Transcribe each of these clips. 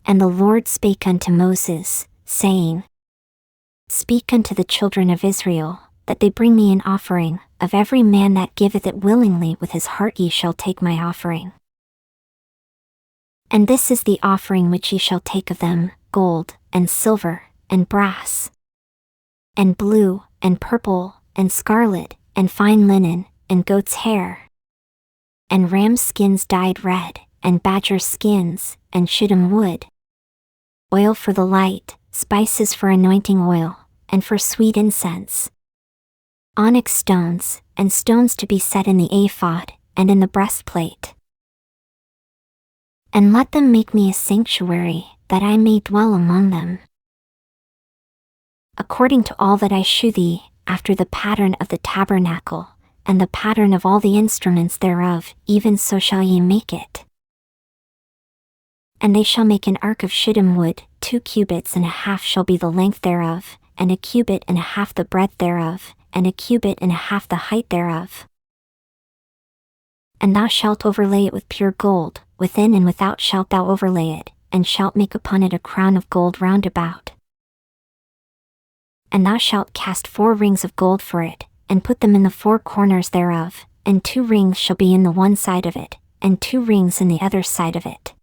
And the Lord spake unto Moses, saying, Speak unto the children of Israel, that they bring me an offering, of every man that giveth it willingly with his heart ye shall take my offering. And this is the offering which ye shall take of them, gold, and silver, and brass, and blue, and purple, and scarlet, and fine linen, and goat's hair, and ram skins dyed red, and badger skins, and shittim wood, oil for the light, spices for anointing oil, and for sweet incense, onyx stones, and stones to be set in the ephod, and in the breastplate. And let them make me a sanctuary, that I may dwell among them. According to all that I shew thee, after the pattern of the tabernacle, and the pattern of all the instruments thereof, even so shall ye make it. And they shall make an ark of shittim wood, 2 cubits and a half shall be the length thereof, and 1 cubit and a half the breadth thereof, and 1 cubit and a half the height thereof. And thou shalt overlay it with pure gold, within and without shalt thou overlay it, and shalt make upon it a crown of gold round about. And thou shalt cast 4 rings of gold for it, and put them in the 4 corners thereof, and 2 rings shall be in the one side of it, and 2 rings in the other side of it.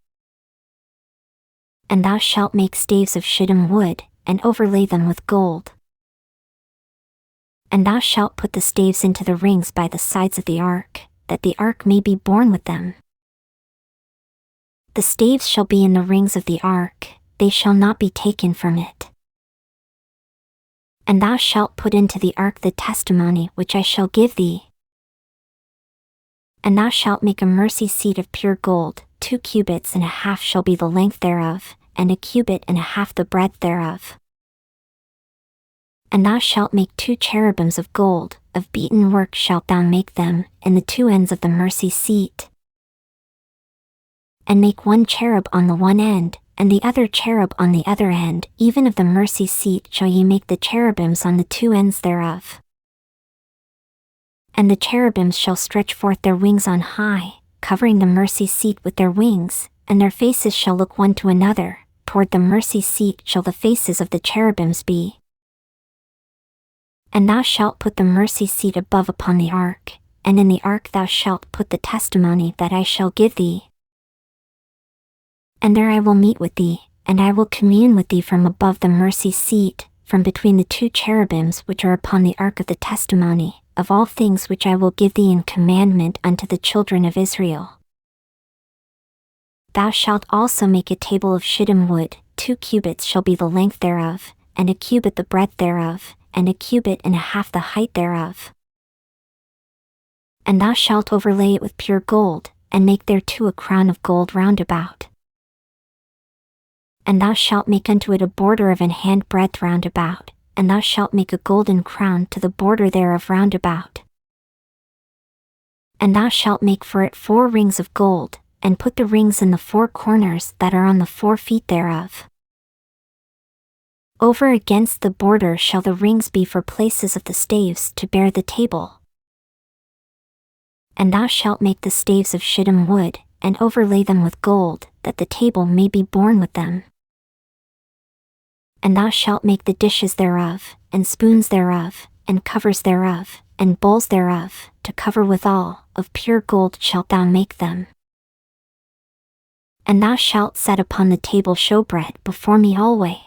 And thou shalt make staves of shittim wood, and overlay them with gold. And thou shalt put the staves into the rings by the sides of the ark, that the ark may be borne with them. The staves shall be in the rings of the ark, they shall not be taken from it. And thou shalt put into the ark the testimony which I shall give thee. And thou shalt make a mercy seat of pure gold, 2 cubits and a half shall be the length thereof, and 1 cubit and a half the breadth thereof. And thou shalt make 2 cherubims of gold, of beaten work shalt thou make them, in the 2 ends of the mercy seat. And make 1 cherub on the one end, and the other cherub on the other end, even of the mercy seat shall ye make the cherubims on the 2 ends thereof. And the cherubims shall stretch forth their wings on high, covering the mercy seat with their wings, and their faces shall look one to another, toward the mercy seat shall the faces of the cherubims be. And thou shalt put the mercy seat above upon the ark, and in the ark thou shalt put the testimony that I shall give thee. And there I will meet with thee, and I will commune with thee from above the mercy seat, from between the 2 cherubims which are upon the ark of the testimony, of all things which I will give thee in commandment unto the children of Israel. Thou shalt also make a table of shittim wood, 2 cubits shall be the length thereof, and 1 cubit the breadth thereof, and 1 cubit and a half the height thereof. And thou shalt overlay it with pure gold, and make thereto a crown of gold round about. And thou shalt make unto it a border of an hand breadth round about, and thou shalt make a golden crown to the border thereof round about. And thou shalt make for it 4 rings of gold, and put the rings in the 4 corners that are on the 4 feet thereof. Over against the border shall the rings be for places of the staves to bear the table. And thou shalt make the staves of shittim wood, and overlay them with gold, that the table may be borne with them. And thou shalt make the dishes thereof, and spoons thereof, and covers thereof, and bowls thereof, to cover withal, of pure gold shalt thou make them. And thou shalt set upon the table showbread before me alway.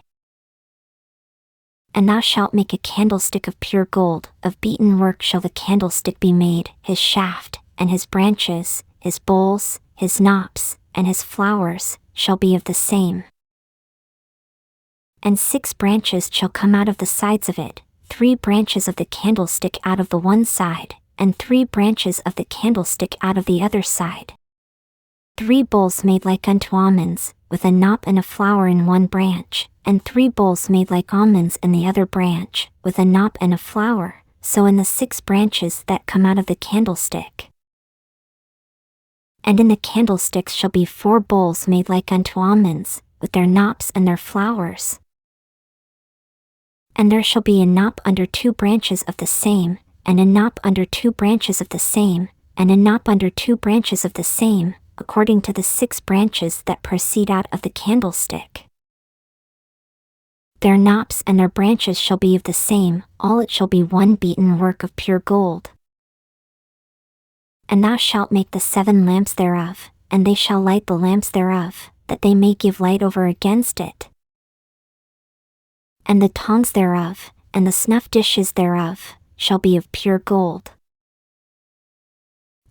And thou shalt make a candlestick of pure gold, of beaten work shall the candlestick be made, his shaft, and his branches, his bowls, his knops, and his flowers, shall be of the same. And 6 branches shall come out of the sides of it, 3 branches of the candlestick out of the one side, and 3 branches of the candlestick out of the other side. 3 bowls made like unto almonds, with a knop and a flower in one branch, and 3 bowls made like almonds in the other branch, with a knop and a flower, so in the 6 branches that come out of the candlestick. And in the candlesticks shall be 4 bowls made like unto almonds, with their knops and their flowers. And there shall be a knop under 2 branches of the same, and a knop under 2 branches of the same, and a knop under 2 branches of the same, according to the 6 branches that proceed out of the candlestick. Their knops and their branches shall be of the same, all it shall be one beaten work of pure gold. And thou shalt make the 7 lamps thereof, and they shall light the lamps thereof, that they may give light over against it. And the tongs thereof, and the snuff dishes thereof, shall be of pure gold.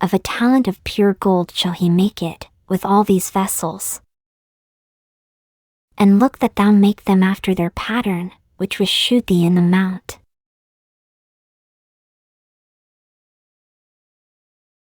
Of a talent of pure gold shall he make it, with all these vessels. And look that thou make them after their pattern, which was shewed thee in the mount.